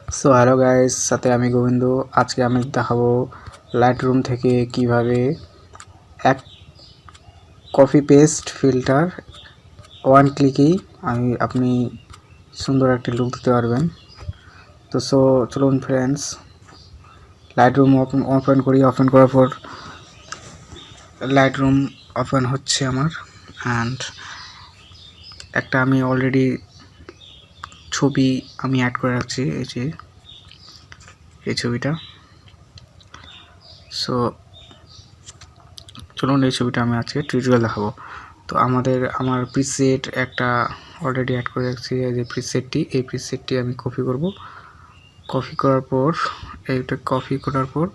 So hello guys, সাথে আমি গোবিন্দ। আজকে আমি দেখাবো লাইট রুম থেকে কিভাবে এক কপি পেস্ট ফিল্টার ওয়ান ক্লিকেই আপনি সুন্দর একটি লুক দিতে পারবেন। তো চলুন ফ্রেন্ডস, লাইট রুম ওপেন করি। ওপেন করার পর লাইট রুম ওপেন হচ্ছে আমার, অ্যান্ড একটা আমি অলরেডি ছবি আমি অ্যাড করে রাখছি, এই ছবিটা। সো চলুন, এই ছবিটা আমি আজকে টিউটোরিয়াল দেখাবো। তো আমার প্রিসেট একটা অলরেডি অ্যাড করে রাখছি, যে এই প্রিসেটটি আমি কপি করব। কপি করার পর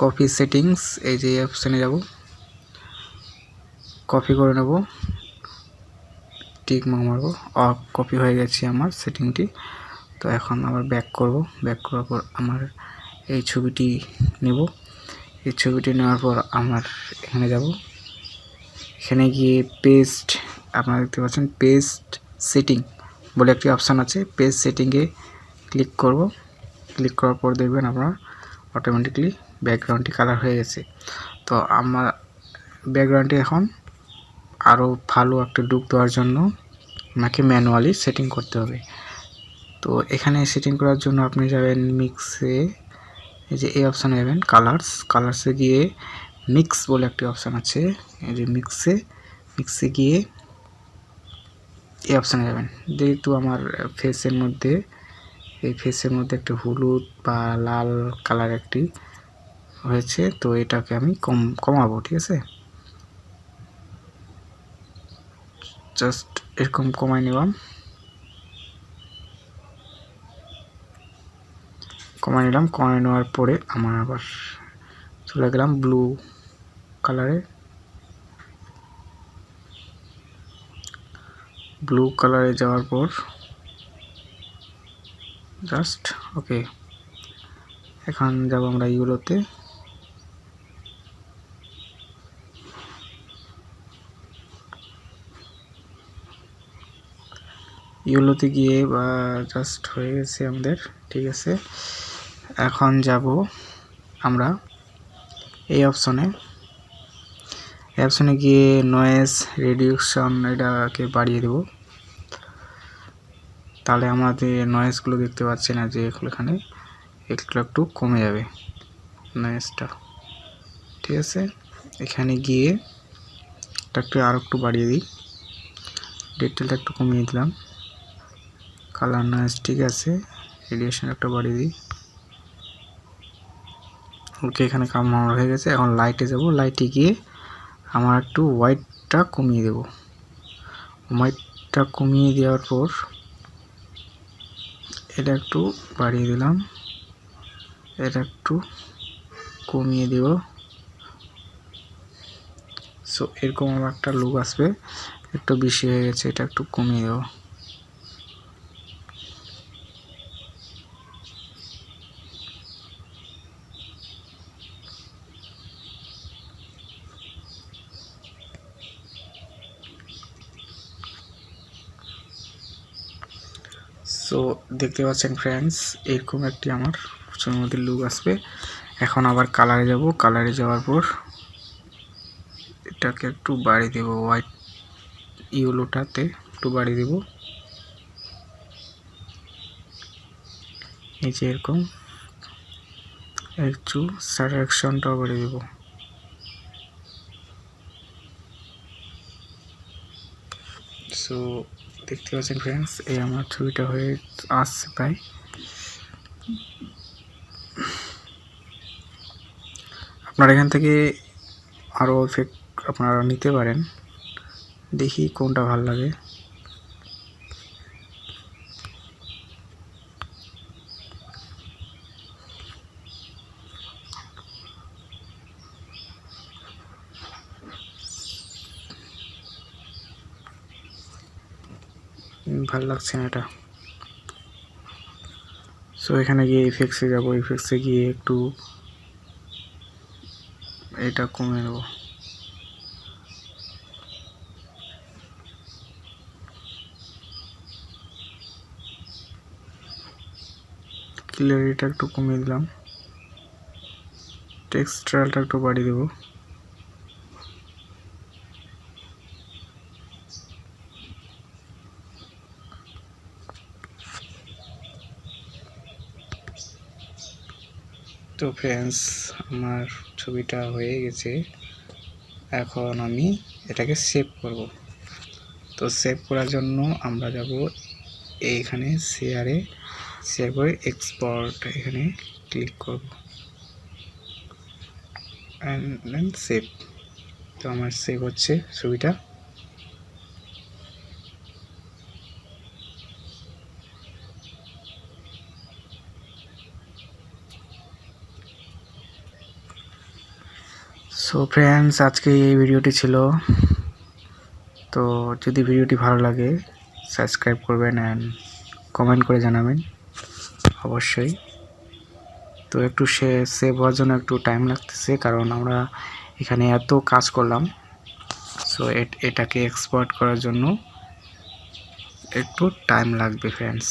কপি সেটিংস, এই যে অপশানে যাব, কপি করে নেব, টিক মার্ক মারবো। কপি হয়ে গেছে আমার সেটিংটি। তো এখন আবার ব্যাক করব। ব্যাক করার পর আমার এই ছবিটি নেব। এই ছবিটি নেওয়ার পর আমার এখানে যাব। এখানে গিয়ে পেস্ট, আপনারা দেখতে পাচ্ছেন পেস্ট সেটিং বলে একটি অপশান আছে। পেস্ট সেটিংয়ে ক্লিক করব। ক্লিক করার পর দেখবেন আপনারা অটোমেটিকলি ব্যাকগ্রাউন্ডটি কালার হয়ে গেছে। তো আমার ব্যাকগ্রাউন্ডটি এখন আরও ভালো একটা লুক দেওয়ার জন্য আমাকে ম্যানুয়ালি সেটিং করতে হবে। তো এখানে সেটিং করার জন্য আপনি যাবেন মিক্সে, এই যে এই অপশানে যাবেন, কালার্সে গিয়ে মিক্স বলে একটি অপশান আছে। এই যে মিক্সে গিয়ে এই অপশানে যাবেন। যেহেতু আমার ফেসের মধ্যে একটি হলুদ বা লাল কালার একটি হয়েছে, তো এটাকে আমি কমাবো। ঠিক আছে, জাস্ট এরকম কমাই নিলাম। কমাই নেওয়ার পরে আমার আবার চলে গেলাম ব্লু কালারে। যাওয়ার পর জাস্ট ওকে। এখন যাব আমরা ইউলোতে। গিয়ে জাস্ট হয়ে গেছে আমাদের। ঠিক আছে, এখন যাব আমরা এই অপশনে গিয়ে নয়েজ রিডিউকশন এটাকে বাড়িয়ে দেব। তাহলে আমাদের নয়েজগুলো দেখতে পাচ্ছি না, যে এখানে একটু কমে যাবে নয়েজটা। ঠিক আছে, এখানে গিয়ে আরো একটু বাড়িয়ে দিই, ডিটেলটা একটু কমিয়ে দিলাম। কালার নয়েজ ঠিক আছে, রেডিয়েশন একটা বাড়িয়ে দিই। ওকে, এখানে কাম আমার হয়ে গেছে। এখন লাইটে যাব। লাইটে গিয়ে আমার একটু হোয়াইটটা কমিয়ে দেব। হোয়াইটটা কমিয়ে দেওয়ার পর এটা একটু বাড়িয়ে দিলাম, এটা একটু কমিয়ে দেব। সো এরকম আমার একটা লুক আসবে। একটু বেশি হয়ে গেছে, এটা একটু কমিয়ে দেব। সো দেখতে পাচ্ছেন ফ্রেন্ডস, এরকম একটি আমার ছবির মধ্যে লুক আসবে। এখন আবার কালারে যাব। কালারে যাওয়ার পর এটাকে একটু বাড়িয়ে দেব, হোয়াইট ইয়েলোটাতে একটু বাড়িয়ে দেব। এই যে এরকম একটু স্যাটিসফ্যাকশনটাও বাড়িয়ে দেব। সো দেখতে পাচ্ছেন ফ্রেন্ডস, এই আমার ছবিটা হয়ে আসছে প্রায়। আপনারা এখান থেকে আরও এফেক্ট আপনারা নিতে পারেন, দেখি কোনটা ভালো লাগে। ভালো লাগছে না এটা। সো এখানে গিয়ে ইফেক্টসে যাব। ইফেক্টসে গিয়ে একটু এটা কমে নেব। ক্লিয়ারিটিটা একটু কমিয়ে দিলাম, টেক্সচারটা একটু বাড়িয়ে দেবো। তো ফ্রেন্ডস, আমার ছবিটা হয়ে গেছে। এখন আমি এটাকে সেভ করব। তো সেভ করার জন্য আমরা যাব এইখানে শেয়ারে, শেয়ার করে এক্সপোর্ট এখানে ক্লিক করব অ্যান্ড দেন সেভ। তো আমার সেভ হচ্ছে ছবিটা। সো ফ্রেন্ডস, আজকে এই ভিডিওটি ছিল। তো যদি ভিডিওটি ভালো লাগে সাবস্ক্রাইব করবেন অ্যান্ড কমেন্ট করে জানাবেন অবশ্যই। তো একটু সেভ হওয়ার জন্য একটু টাইম লাগতেছে, কারণ আমরা এখানে এত কাজ করলাম। সো এটাকে এক্সপোর্ট করার জন্য একটু টাইম লাগবে ফ্রেন্ডস।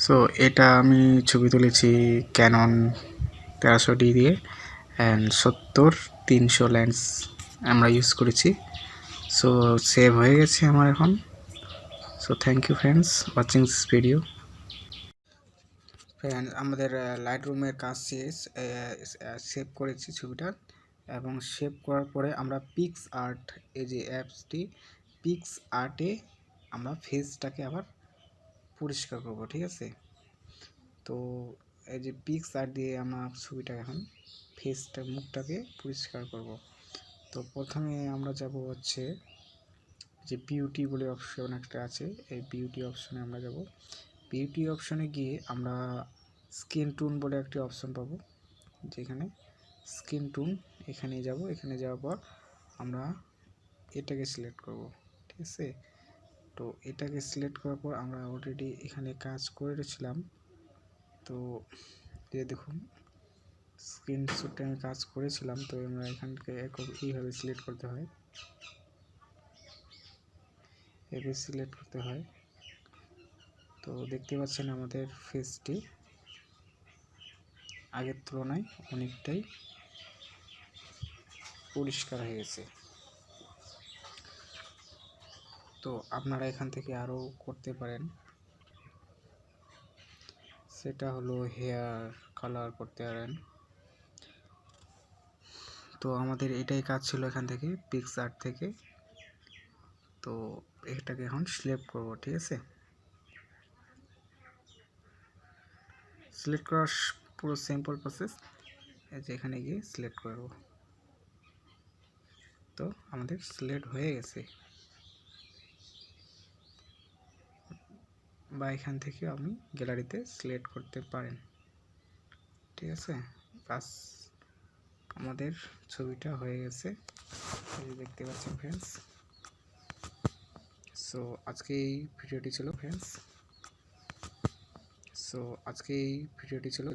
সো এটা আমি ছবি তুলেছি ক্যানন 1300D দিয়ে, অ্যান্ড 70-300 লেন্স আমরা ইউজ করেছি। সো সেভ হয়ে গেছে আমার এখন। So thank you friends watching this video. Friend, আমাদের লাইট রুমের কাজ শেষ, সেভ করেছি ছবিটা, এবং সেভ করার পরে আমরা পিক্স আর্ট, এই যে অ্যাপসটি পিক্স আর্টে আমরা ফেসটাকে আবার পরিষ্কার করব, ঠিক আছে। তো এই যে পিক্স আর্ট দিয়ে আমরা ছবিটা এখন ফেসটা, মুখটাকে পরিষ্কার করব। তো প্রথমে আমরা যাব হচ্ছে যে বিউটি বলে অপশন একটা আছে, এই বিউটি অপশনে আমরা যাব। বিউটি অপশনে গিয়ে আমরা স্কিন টোন বলে একটি অপশন পাবো, যেখানে স্কিন টোন এখানে যাব। এখানে যাওয়ার পর আমরা এটাকে সিলেক্ট করব, ঠিক আছে। তো এটাকে সিলেক্ট করার পর আমরা অলরেডি এখানে কাজ করেছিলাম। তো যে দেখুন স্ক্রিনশটে আমি কাজ করেছিলাম। তো আমরা এখানকে এইভাবে সিলেক্ট করতে হয়, এভাবে সিলেক্ট করতে হয়। তো দেখতে পাচ্ছেন আমাদের ফেসটি আগের তুলনায় অনেকটাই পরিষ্কার হয়ে গেছে। তো আপনারা এখান থেকে আরও করতে পারেন, সেটা হলো হেয়ার কালার করতে পারেন। তো আমাদের এটাই কাজ ছিল এখান থেকে পিক্স আর্ট থেকে। তো এটাকে এখন সিলেক্ট করব, ঠিক আছে। সিলেক্ট করার পুরো সিম্পল প্রসেস, এখানে গিয়ে সিলেক্ট করব। তো আমাদের সিলেক্ট হয়ে গেছে, বা এখান থেকে আপনি গ্যালারিতে সিলেক্ট করতে পারেন, ঠিক আছে। বাস আমাদের ছবিটা হয়ে গেছে, দেখতে পাচ্ছেন ফ্রেন্ডস। সো আজকে এই ভিডিওটি ছিল ফ্রেন্ডস। সো আজকে এই ভিডিওটি ছিল